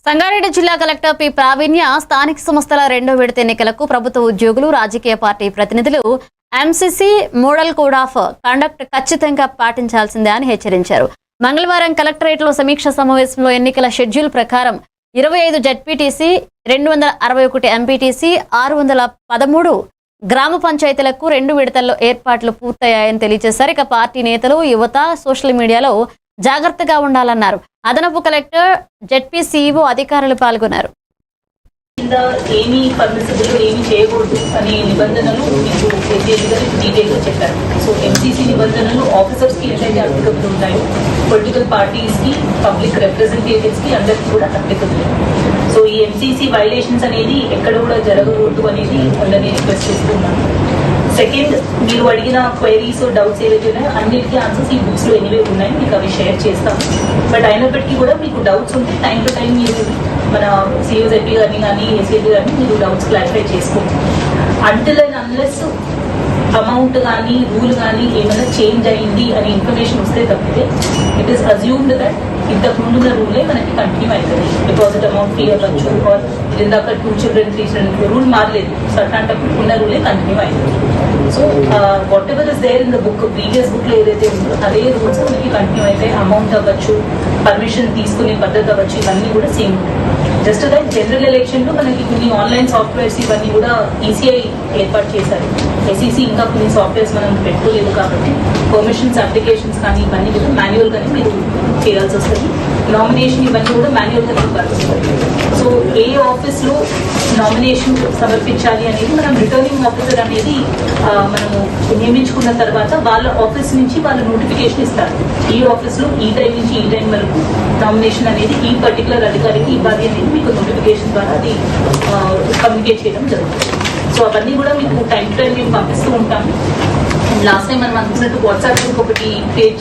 సంగారెడ్డి జిల్లా collector P ప్రావీణ్య స్థానిక సంస్థల రెండో విడత ఎన్నికలకు ప్రభుత్వ ఉద్యోగులు, రాజకీయ పార్టీ ప్రతినిధులు MCC model code of conduct ఖచ్చితంగా పాటించాల్సిందే అని హెచ్చరించారు. మంగళవారం కలెక్టరేట్లో సమీక్ష సమావేశంలో ఎన్నికల షెడ్యూల్ ప్రకారం 25 జెడ్పీటీసీ, 261 ఎంపీటీసీ, 613 గ్రామ పంచాయతీలకు 2 విడతల్లో ఏర్పాట్లు పూర్తయ్యాయని తెలియజేశారు. ఇక పార్టీ నేతలు, యువత సోషల్ మీడియాలో జాగ్రత్తగా ఉండాలన్నారు. అదనపు కలెక్టర్, జెడ్పీ సీఈఓ అధికారులు పాల్గొన్నారు. ఏమి పర్మిసిబుల్, ఏమి చేయకూడదు అనే నిబంధనలు మీకు డీటెయిల్ గా చెప్పారు. సో ఎంసీసీ నిబంధనలు ఆఫీసర్స్ కి ఏదైతే అప్లికబుల్ ఉంటాయో, పొలిటికల్ పార్టీస్ కి, పబ్లిక్ రిప్రజెంటేటివ్స్ కి అందరికి కూడా అప్లికబుల్. సో ఈ ఎంసీసీ వైలేషన్స్ అనేది ఎక్కడ కూడా జరగకూడదు అనేది అందరినీ రిక్వెస్ట్ చేస్తున్నాను. సెకండ్, మీరు అడిగిన క్వైరీస్, డౌట్స్ ఏవైతే ఉన్నాయో అన్నిటికీ ఆన్సర్స్ ఈ బుక్స్ లో ఎనివే ఉన్నాయి, మీకు అవి షేర్ చేస్తాము. బట్ అయినప్పటికీ కూడా మీకు డౌట్స్ ఉంటే టైం టు టైం మీరు మన సిఓజెడ్పీ గారిని కానీ ఏసీఎల్పీ గారిని మీరు డౌట్స్ క్లారిఫై చేసుకోండి. అంటిల్ అండ్ అన్లెస్ అమౌంట్ కానీ రూల్ కానీ ఏమైనా చేంజ్ అయ్యింది అనే ఇన్ఫర్మేషన్ వస్తే తప్పితే ఇట్ ఈస్ అజ్యూమ్డ్ దట్ ఇంతకు ముందున్న రూలే మనకి కంటిన్యూ అవుతుంది. డిపాజిట్ అమౌంట్ ఫీ అవ్వచ్చు, ఆర్ ఇందాక 2 children 3 children రూల్ మారలేదు. సో అట్లాంటప్పుడు ఉన్న రూలే కంటిన్యూ అవుతుంది. So whatever is there in the book, previous book లో ఏదైతే ఉందో అదే రూల్స్ మనకి కంటిన్యూ అయితే, అమౌంట్ అవ్వచ్చు, పర్మిషన్ తీసుకునే పద్ధతి అవ్వచ్చు, ఇవన్నీ కూడా same. Just that general election లో మనకి కొన్ని ఆన్లైన్ సాఫ్ట్వేర్స్ ఇవన్నీ కూడా ఈసీఐ ఏర్పాటు చేశారు. ఎస్ఈసీ ఇంకా కొన్ని సాఫ్ట్వేర్స్ మనం పెట్టుకోలేదు కాబట్టి పర్మిషన్స్, అప్లికేషన్స్ కానీ ఇవన్నీ కూడా మాన్యువల్ గానే మీరు చేయాల్సి వస్తుంది. నామినేషన్ ఇవన్నీ కూడా మాన్యువల్ గా ఇవ్వాల్సి వస్తుంది. సో ఏ ఆఫీస్ లో నామినేషన్ సమర్పించాలి అనేది మనం రిటర్నింగ్ ఆఫీసర్ అనేది మనము నియమించుకున్న తర్వాత వాళ్ళ ఆఫీస్ నుంచి వాళ్ళు నోటిఫికేషన్ ఇస్తారు. ఈ ఆఫీస్ లో ఈ టైం నుంచి ఈ టైం వరకు నామినేషన్ అనేది ఈ పర్టికులర్ అధికారికి ఇవ్వాలి అనేది మీకు నోటిఫికేషన్ ద్వారా అది కమ్యూనికేట్ చేయడం జరుగుతుంది. సో అవన్నీ కూడా మీకు టైం టు టైం మేము పంపిస్తూ ఉంటాము. లాస్ట్ టైం మనం అనుకున్నట్టు వాట్సాప్ గ్రూప్ ఒకటి క్రియేట్